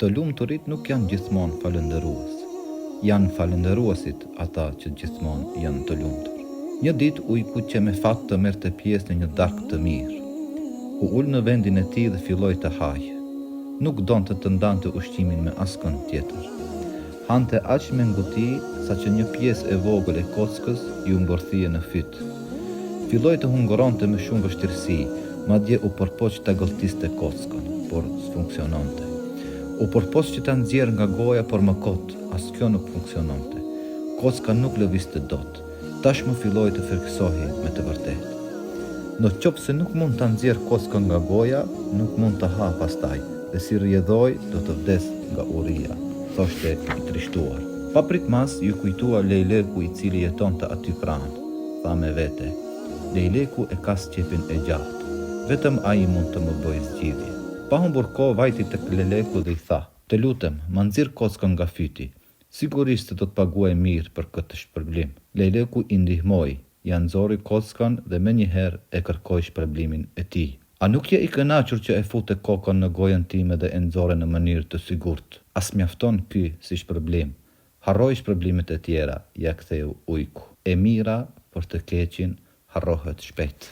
Të lumturit nuk janë gjithmonë falëndërues. Janë falëndëruesit ata që gjithmonë janë të lumtur. Një ditë ujku që me fat të merrte pjesë në një darkë të mirë. U ul në vendin e tij dhe filloi të hajë. Nuk donte të ndante ushqimin me askënd tjetër. Hante aq me nguti sa që një pjesë e vogël e kockës ju mborthie në fyt. Filloi të hunguronte me shumë vështirësi, madje u përpoq ta gëlltiste kockën, por s'funksiononte. U përpoq që ta nxjerrë nga goja, por më kot, as kjo nuk funksiononte. Kocka nuk lëvizte dot. Tashmë filloi të friksohej me të vërtetë. Në qoftë se nuk mund ta nxjerr kockën nga goja, nuk mund të ha pastaj, dhe si rrjedhoi do të vdes nga urria, thoshte i trishtuar. Pa pritmas ju kujtua Lejleku i cili jetonte aty pranë. Tha me vete, Lejleku e ka sqepin e gjatë, vetëm ai mund të më bëjë zgjidhje. Pa humbur kohë vajti tek Lejleku dhe i tha, të lutem, ma nxirr kockën nga fyti. Sigurisht se do të paguaj mirë për këtë shpërblim. Lejleku i ndihmoi, ja nxori kockën dhe menjëherë e kërkoi shpërblimin e tij. A nuk je i kënaqur që e fute kokën në gojën time dhe e nxore në mënyrë të sigurt? As mjafton ky si shpërblim. Harroj shpërblimet e tjera, ja ktheu ujku. E mira për të keqin harrohet shpejt.